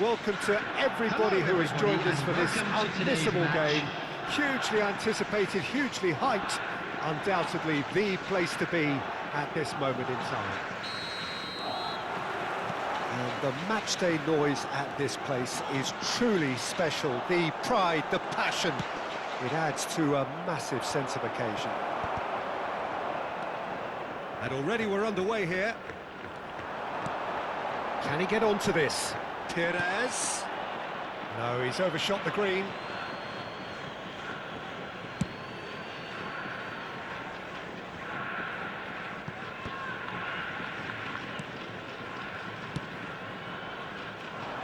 welcome to everybody who has joined us for this unmissable game. Hugely anticipated, hugely hyped, undoubtedly the place to be at this moment in time. And the matchday noise at this place is truly special. The pride, the passion, it adds to a massive sense of occasion. And already we're underway here. Can he get onto this? Pires. No, he's overshot the green.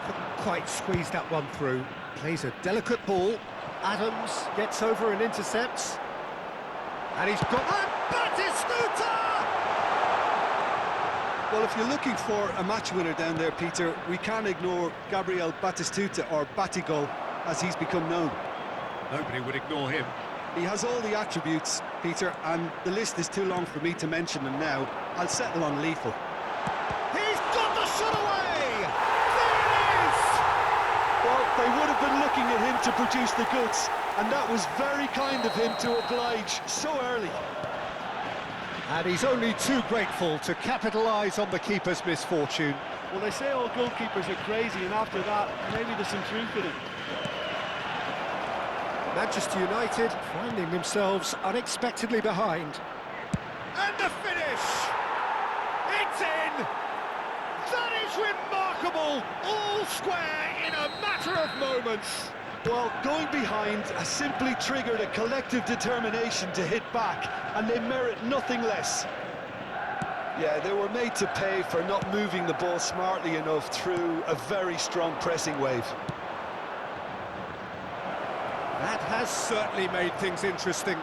Couldn't quite squeeze that one through. Plays a delicate ball. Adams gets over and intercepts. And he's got... Batistuta! Well, if you're looking for a match winner down there, Peter, we can't ignore Gabriel Batistuta, or Batigol, as he's become known. Nobody would ignore him. He has all the attributes, Peter, and the list is too long for me to mention them now. I'll settle on lethal. He's got the shot away! There it is! Well, they would have been looking at him to produce the goods, and that was very kind of him to oblige so early. And he's only too grateful to capitalise on the keeper's misfortune. Well, they say all goalkeepers are crazy, and after that, maybe there's some truth in it. Manchester United finding themselves unexpectedly behind. And the finish! It's in! That is remarkable! All square in a matter of moments. Well, going behind has simply triggered a collective determination to hit back, and they merit nothing less. Yeah, they were made to pay for not moving the ball smartly enough through a very strong pressing wave. That has certainly made things interesting.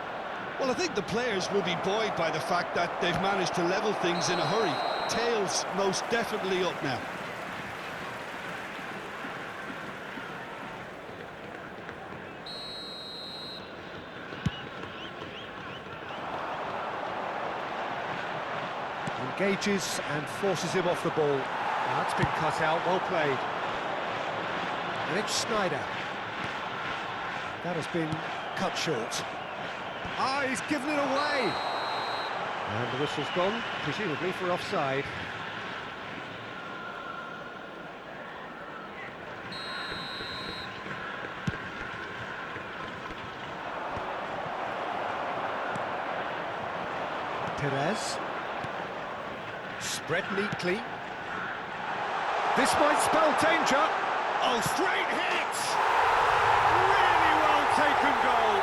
Well, I think the players will be buoyed by the fact that they've managed to level things in a hurry. Tails most definitely up now. Engages and forces him off the ball. That's been cut out, well played. And it's Schneider. That has been cut short. Ah, he's given it away! And the whistle's gone, presumably for offside. Pires. Spread neatly. This might spell danger. Oh, straight hit! Really well taken goal.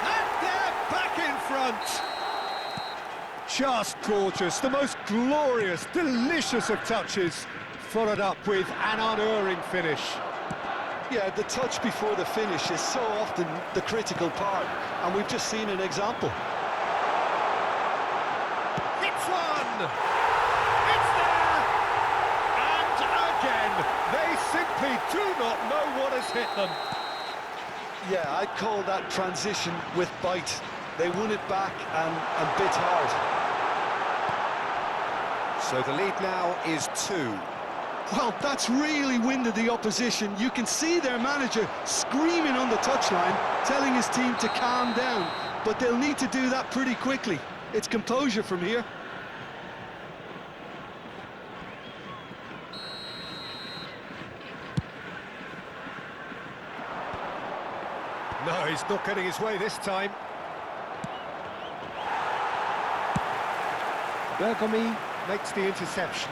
And they're back in front. Just gorgeous. The most glorious, delicious of touches. Followed up with an unerring finish. Yeah, the touch before the finish is so often the critical part, and we've just seen an example. It's there! And again, they simply do not know what has hit them. Yeah, I'd call that transition with bite. They won it back and bit hard. So the lead now is 2. Well, that's really winded the opposition. You can see their manager screaming on the touchline, telling his team to calm down. But they'll need to do that pretty quickly. It's composure from here. No, he's not getting his way this time. Bergomi makes the interception.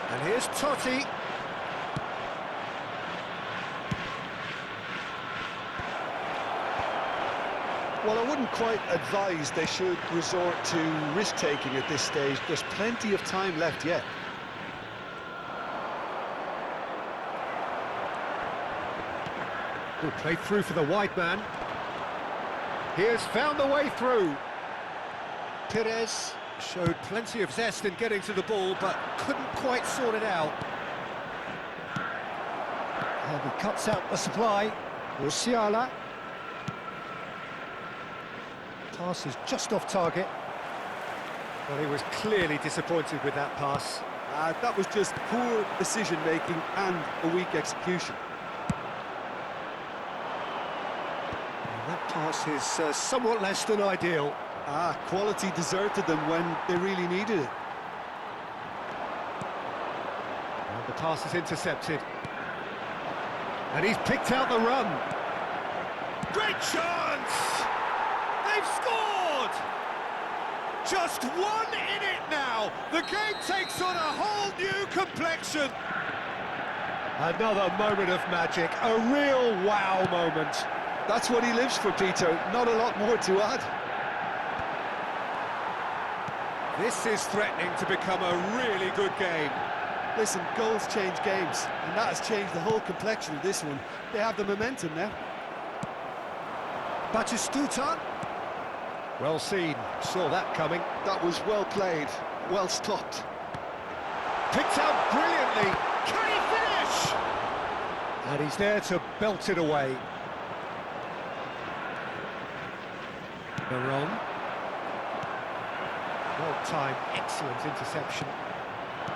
And here's Totti. Well, I wouldn't quite advise they should resort to risk-taking at this stage. There's plenty of time left yet. Good play through for the wide man. He has found the way through. Pires showed plenty of zest in getting to the ball, but couldn't quite sort it out. And he cuts out the supply. Musiala. Pass is just off target. Well, he was clearly disappointed with that pass. That was just poor decision-making and a weak execution. And that pass is somewhat less than ideal. Quality deserted them when they really needed it. And the pass is intercepted. And he's picked out the run. Great chance! They've scored! Just 1 in it now. The game takes on a whole new complexion. Another moment of magic, a real wow moment. That's what he lives for, Peter. Not a lot more to add. This is threatening to become a really good game. Listen, goals change games, and that has changed the whole complexion of this one. They have the momentum now. Batistuta. Well seen, saw that coming. That was well played, well stopped. Picked out brilliantly. Can he finish? And he's there to belt it away. Veron. Well-timed, excellent interception.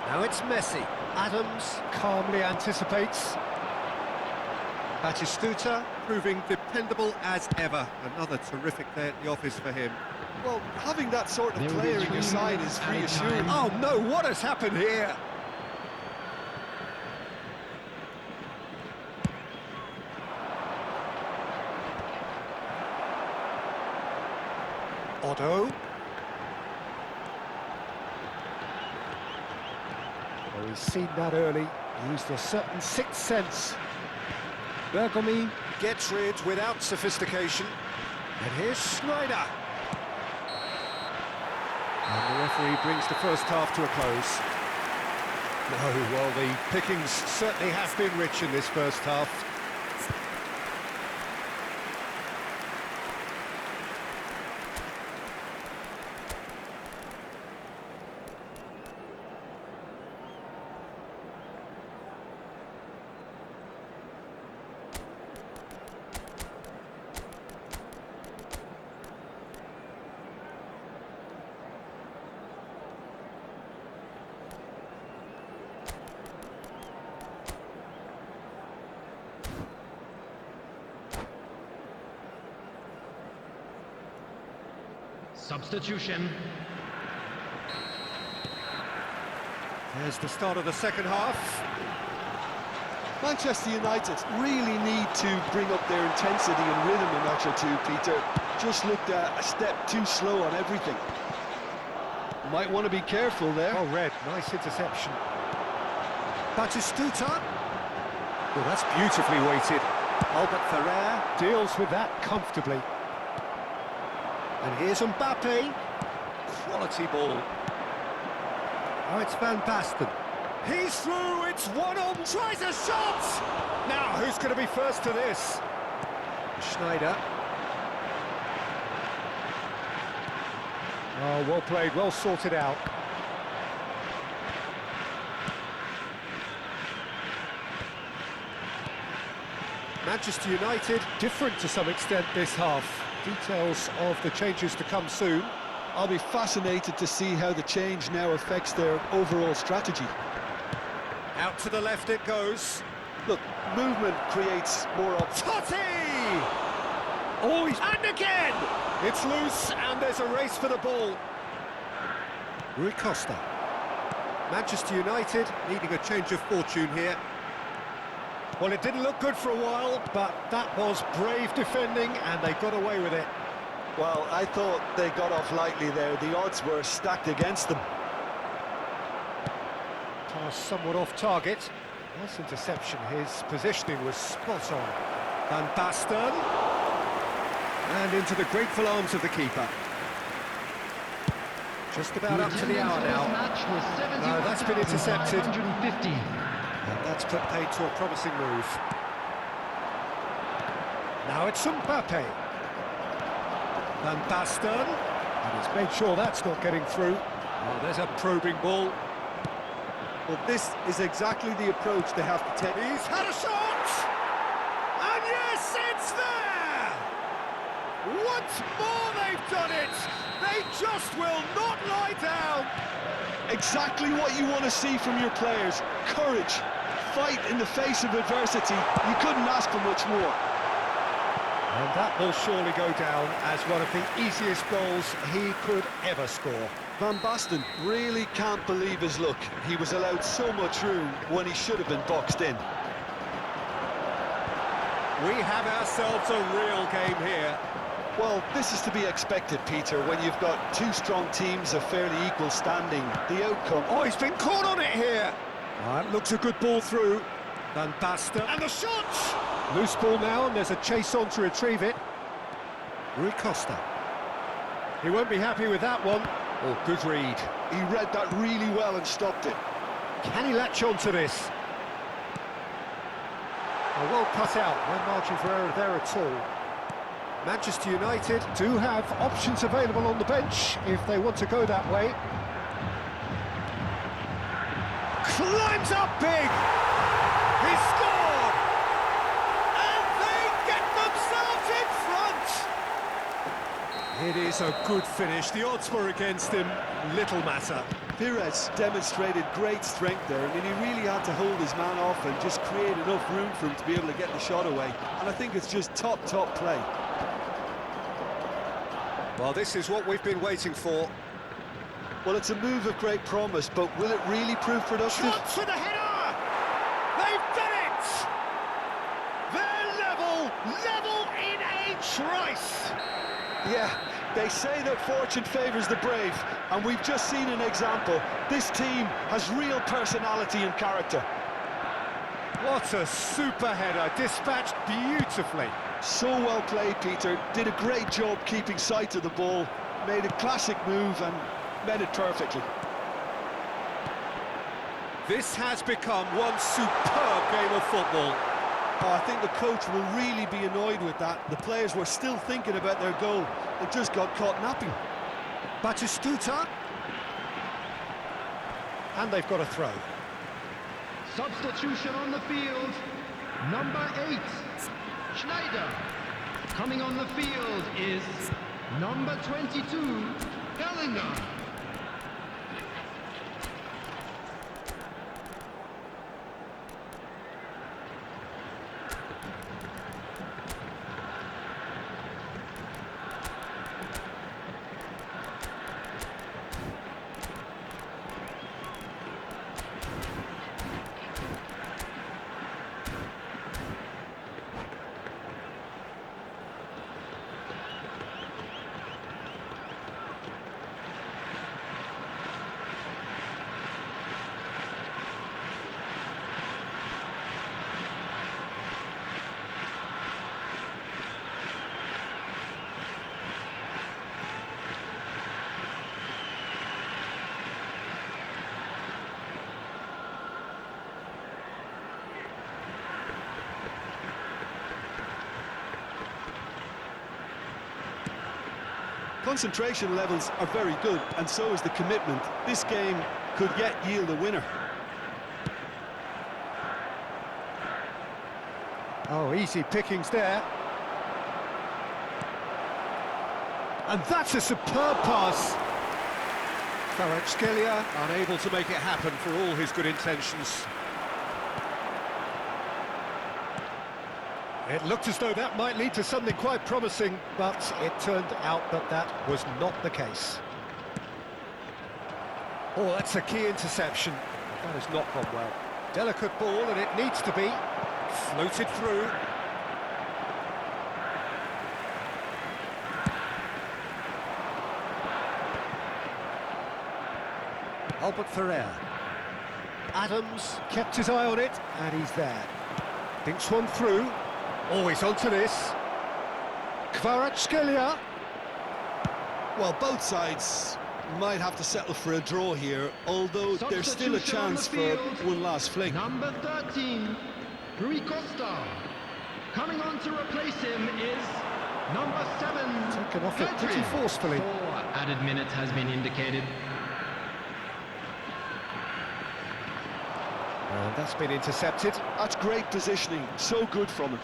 Now it's Messi. Adams calmly anticipates. Batistuta proving dependable as ever. Another terrific day at the office for him. Well, having that sort of player in your side is reassuring. Oh no, what has happened here? Otto. Oh, he's seen that early, used a certain sixth sense. Bergomi gets rid without sophistication. And here's Schneider. And the referee brings the first half to a close. No, well, the pickings certainly have been rich in this first half. Substitution. There's the start of the second half. Manchester United really need to bring up their intensity and rhythm a notch or two, Peter. Just looked a step too slow on everything. Might want to be careful there. Oh, Red, nice interception. Batistuta. Well, that's beautifully weighted. Albert Ferrer deals with that comfortably. And here's Mbappe. Quality ball. Oh, it's Van Basten. He's through, it's one-on, tries a shot! Now, who's going to be first to this? Schneider. Oh, well played, well sorted out. Manchester United, different to some extent this half. Details of the changes to come soon. I'll be fascinated to see how the change now affects their overall strategy. Out to the left it goes. Look, movement creates more Totti! Oh, and again! It's loose, and there's a race for the ball. Rui Costa. Manchester United needing a change of fortune here. Well, it didn't look good for a while, but that was brave defending, and they got away with it. Well, I thought they got off lightly there. The odds were stacked against them. Pass somewhat off target. Nice interception. His positioning was spot on. Van Basten. And into the grateful arms of the keeper. Just about up to the hour now. No, that's been intercepted. And that's put paid to a promising move. Now it's Mbappe. Van Basten. And he's made sure that's not getting through. Oh, there's a probing ball. Well, this is exactly the approach they have to take. He's had a shot! And yes, it's there! Once more they've done it! They just will not lie down! Exactly what you want to see from your players. Courage, fight in the face of adversity. You couldn't ask for much more. And that will surely go down as one of the easiest goals he could ever score. Van Basten really can't believe his luck. He was allowed so much room when he should have been boxed in. We have ourselves a real game here. Well, this is to be expected, Peter, when you've got two strong teams of fairly equal standing. The outcome... Oh, he's been caught on it here. It looks a good ball through. Van Basten. And the shot! Loose ball now, and there's a chase on to retrieve it. Rui Costa. He won't be happy with that one. Oh, good read. He read that really well and stopped it. Can he latch on to this? Well cut out, no margin for error there at all. Manchester United do have options available on the bench if they want to go that way. Climbs up big! He scored! And they get themselves in front! It is a good finish. The odds were against him. Little matter. Pires demonstrated great strength there. I mean, he really had to hold his man off and just create enough room for him to be able to get the shot away. And I think it's just top play. Well, this is what we've been waiting for. Well, it's a move of great promise, but will it really prove productive? Shots for the header! They've done it! They're level in a trice! Yeah, they say that fortune favours the brave, and we've just seen an example. This team has real personality and character. What a super header, dispatched beautifully. So well played, Peter. Did a great job keeping sight of the ball, made a classic move and met it perfectly. This has become one superb game of football. Oh, I think the coach will really be annoyed with that. The players were still thinking about their goal. They just got caught napping. Batistuta. And they've got a throw. Substitution on the field, number 8, Schneider. Coming on the field is number 22, Bellingham. Concentration levels are very good, and so is the commitment. This game could yet yield a winner. Oh, easy pickings there. And that's a superb pass. Kvaratskhelia unable to make it happen for all his good intentions. It looked as though that might lead to something quite promising, but it turned out that that was not the case. Oh, that's a key interception. That has not gone well. Delicate ball, and it needs to be. Floated through. Albert Ferrer. Adams kept his eye on it, and he's there. Thinks one through. Always onto this. Kvaratskhelia. Well, both sides might have to settle for a draw here, although there's still a chance for one last fling. Number 13, Rui Costa. Coming on to replace him is number 7, Taken off it pretty forcefully. 4 added minutes has been indicated. And that's been intercepted. That's great positioning, so good from him.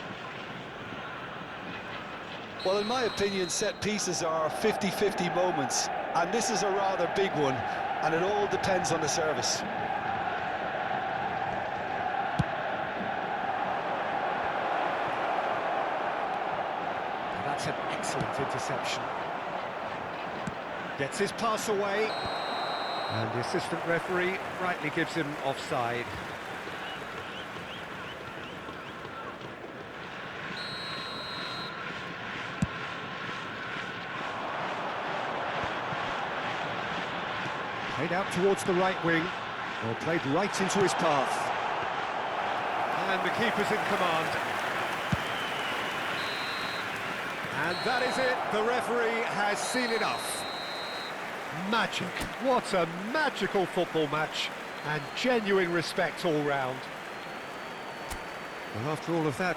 Well, in my opinion, set pieces are 50-50 moments, and this is a rather big one. and it all depends on the service. That's an excellent interception. Gets his pass away, and the assistant referee rightly gives him offside. Played out towards the right wing, or played right into his path. And the keeper's in command. And that is it, the referee has seen enough. Magic, what a magical football match, and genuine respect all round. Well, after all of that...